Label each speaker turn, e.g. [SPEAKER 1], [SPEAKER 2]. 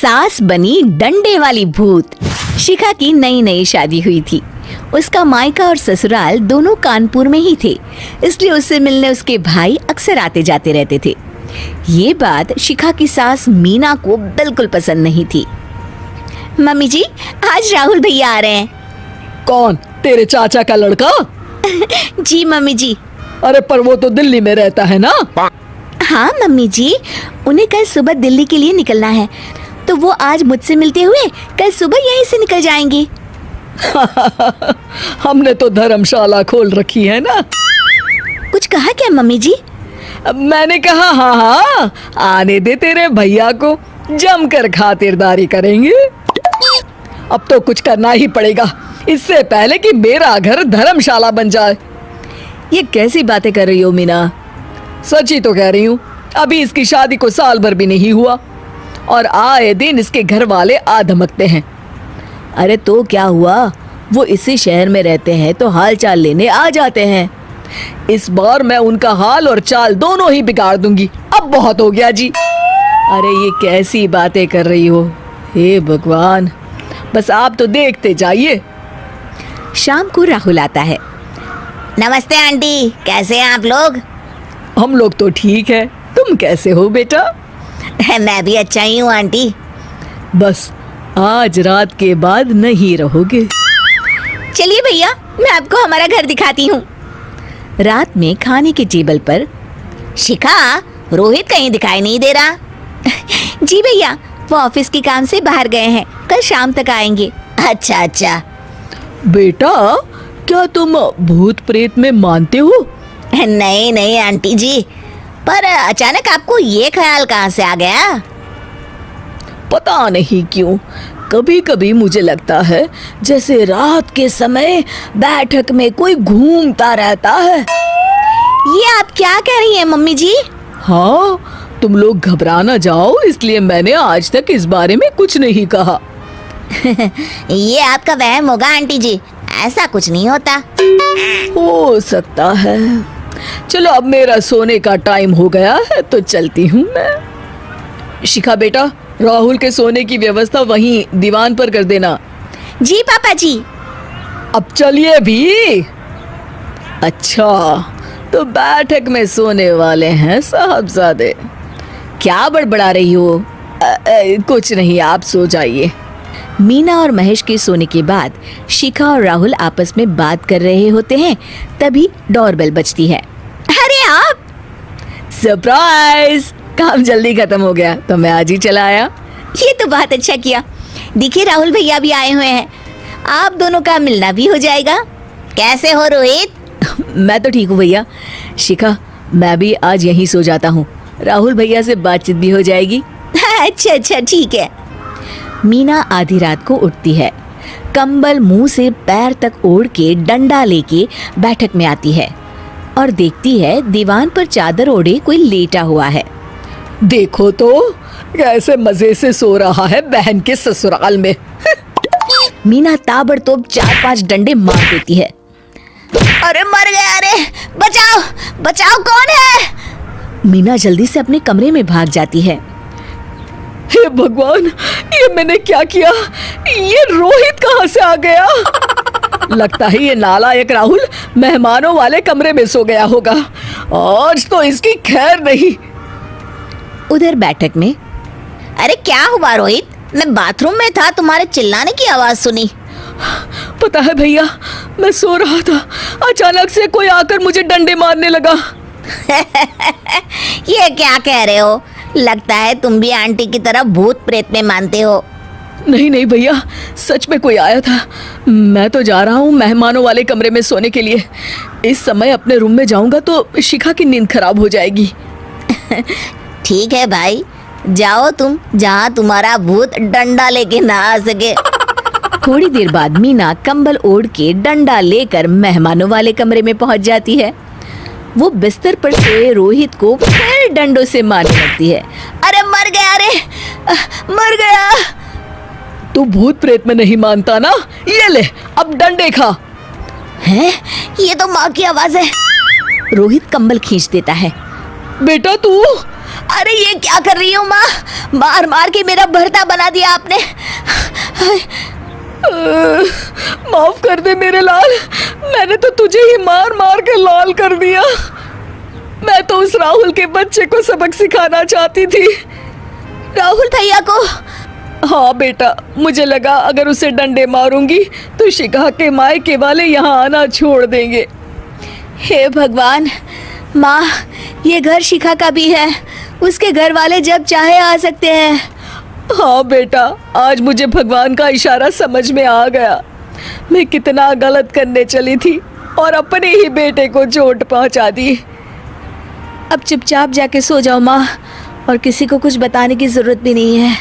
[SPEAKER 1] सास बनी डंडे वाली भूत। शिखा की नई नई शादी हुई थी। उसका मायका और ससुराल दोनों कानपुर में ही थे, इसलिए उससे मिलने उसके भाई अक्सर आते जाते रहते थे। ये बात शिखा की सास मीना को बिल्कुल पसंद नहीं थी। मम्मी जी, आज राहुल भैया आ रहे हैं।
[SPEAKER 2] कौन? तेरे चाचा का लड़का?
[SPEAKER 1] जी मम्मी जी।
[SPEAKER 2] अरे पर वो तो दिल्ली में रहता है ना?
[SPEAKER 1] हाँ मम्मी जी, उन्हें कल सुबह दिल्ली के लिए निकलना है, तो वो आज मुझसे मिलते हुए कल सुबह यहीं से निकल जाएंगे।
[SPEAKER 2] हमने तो धर्मशाला खोल रखी है ना।
[SPEAKER 1] कुछ कहा क्या मम्मी जी?
[SPEAKER 2] मैंने कहा हाँ हाँ, आने दे तेरे भैया को, जमकर खातिरदारी करेंगे। अब तो कुछ करना ही पड़ेगा, इससे पहले कि मेरा घर धर्मशाला बन जाए।
[SPEAKER 1] ये कैसी बातें कर रही हो मीना?
[SPEAKER 2] सच ही तो कह रही हूँ। अभी इसकी शादी को साल भर भी नहीं हुआ और आए दिन इसके घर वाले आ धमकते हैं।
[SPEAKER 1] अरे तो क्या हुआ, वो इसी शहर में रहते हैं तो हाल चाल लेने आ जाते हैं।
[SPEAKER 2] इस बार मैं उनका हाल और चाल दोनों ही बिगाड़ दूंगी। अब बहुत हो गया जी।
[SPEAKER 1] अरे ये कैसी बातें कर रही हो, हे भगवान,
[SPEAKER 2] बस आप तो देखते जाइए।
[SPEAKER 1] शाम को राहुल आता है। नमस्ते आंटी, कैसे हैं आप लोग?
[SPEAKER 2] हम लोग तो ठीक है, तुम कैसे हो बेटा?
[SPEAKER 1] मैं भी अच्छा ही हूँ आंटी।
[SPEAKER 2] बस आज रात के बाद नहीं रहोगे।
[SPEAKER 1] चलिए भैया, मैं आपको हमारा घर दिखाती हूँ। रात में खाने के टेबल पर शिखा, रोहित कहीं दिखाई नहीं दे रहा। जी भैया, वो ऑफिस के काम से बाहर गए हैं, कल शाम तक आएंगे। अच्छा अच्छा।
[SPEAKER 2] बेटा, क्या तुम भूत प्रेत में मानते हो?
[SPEAKER 1] नहीं नहीं आंटी जी, पर अचानक आपको ये ख्याल कहाँ से आ गया?
[SPEAKER 2] पता नहीं क्यों, कभी कभी मुझे लगता है जैसे रात के समय बैठक में कोई घूमता रहता है।
[SPEAKER 1] ये आप क्या कह रही हैं मम्मी जी?
[SPEAKER 2] हाँ, तुम लोग घबरा ना जाओ, इसलिए मैंने आज तक इस बारे में कुछ नहीं कहा।
[SPEAKER 1] ये आपका वहम होगा आंटी जी, ऐसा कुछ नहीं होता।
[SPEAKER 2] हो सकता है। चलो अब मेरा सोने का टाइम हो गया है तो चलती हूँ मैं। शिखा बेटा, राहुल के सोने की व्यवस्था वहीं दीवान पर कर देना।
[SPEAKER 1] जी पापा जी।
[SPEAKER 2] अब चलिए भी। अच्छा, तो बैठक में सोने वाले हैं साहबजादे।
[SPEAKER 1] क्या बड़बड़ा रही हो?
[SPEAKER 2] कुछ नहीं, आप सो जाइए।
[SPEAKER 1] मीना और महेश के सोने के बाद शिखा और राहुल आपस में बात कर रहे होते हैं, तभी डोरबेल बजती है। अरे आप!
[SPEAKER 2] सरप्राइज! काम जल्दी खत्म हो गया तो मैं आज ही चला आया।
[SPEAKER 1] ये तो बहुत अच्छा किया। देखिए राहुल भैया भी आए हुए हैं, आप दोनों का मिलना भी हो जाएगा। कैसे हो रोहित?
[SPEAKER 2] मैं तो ठीक हूँ भैया। शिखा, मैं भी आज यहीं सो जाता हूँ, राहुल भैया से बातचीत भी हो जाएगी।
[SPEAKER 1] अच्छा अच्छा ठीक है। मीना आधी रात को उठती है, कंबल मुंह से पैर तक ओढ़ के डंडा लेके बैठक में आती है और देखती है दीवान पर चादर ओढ़े कोई लेटा हुआ है।
[SPEAKER 2] देखो तो कैसे मजे से सो रहा है बहन के ससुराल में।
[SPEAKER 1] मीना ताबड़तोड़ 4-5 डंडे मार देती है। अरे मर गया, अरे बचाओ बचाओ, कौन है? मीना जल्दी से अपने कमरे में भाग जाती है।
[SPEAKER 2] हे भगवान, ये मैंने क्या किया? ये रोहित कहाँ से आ गया? लगता है ये नालायक राहुल मेहमानों वाले कमरे में सो गया होगा। आज तो इसकी खैर नहीं।
[SPEAKER 1] उधर बैठक में, अरे क्या हुआ रोहित? मैं बाथरूम में था, तुम्हारे चिल्लाने की आवाज सुनी।
[SPEAKER 2] पता है भैया, मैं सो रहा था, अचानक से कोई आकर मुझे डंडे मारने लगा।
[SPEAKER 1] ये क्या कह रहे हो? लगता है तुम भी आंटी की तरह भूत प्रेत में मानते हो।
[SPEAKER 2] नहीं नहीं भैया, सच में कोई आया था। मैं तो जा रहा हूँ मेहमानों वाले कमरे में सोने के लिए। इस समय अपने रूम में जाऊंगा तो शिखा की नींद खराब हो जाएगी।
[SPEAKER 1] ठीक है भाई, जाओ तुम, जहाँ तुम्हारा भूत डंडा लेके ना आ सके। थोड़ी देर बाद मीना कंबल ओढ़ के डंडा लेकर मेहमानों वाले कमरे में पहुंच जाती है। वो बिस्तर पर से रोहित को फिर डंडों से मारने लगती है। अरे मर गया, अरे मर गया।
[SPEAKER 2] तू भूत प्रेत में नहीं मानता ना? ये ले, अब डंडे खा।
[SPEAKER 1] हैं? ये तो माँ की आवाज है। रोहित कंबल खींच देता है।
[SPEAKER 2] बेटा तू
[SPEAKER 1] अरे ये क्या कर रही हो माँ? मार मार के मेरा भरता बना दिया आपने।
[SPEAKER 2] माफ कर दे मेरे लाल, मैंने तो तुझे ही मार मार के लाल कर दिया। मैं तो उस राहुल के बच्चे को सबक सिखाना चाहती थी।
[SPEAKER 1] राहुल भैया को?
[SPEAKER 2] हाँ बेटा, मुझे लगा अगर उसे डंडे मारूंगी तो शिखा के मायके वाले यहाँ आना छोड़ देंगे।
[SPEAKER 1] हे भगवान, माँ ये घर शिखा का भी है, उसके घर वाले जब चाहे आ सकते हैं।
[SPEAKER 2] हाँ बेटा, आज मुझे भगवान का इशारा समझ में आ गया। मैं कितना गलत करने चली थी और अपने ही बेटे को चोट पहुंचा दी।
[SPEAKER 1] अब चुपचाप जाके सो जाओ माँ, और किसी को कुछ बताने की जरूरत भी नहीं है।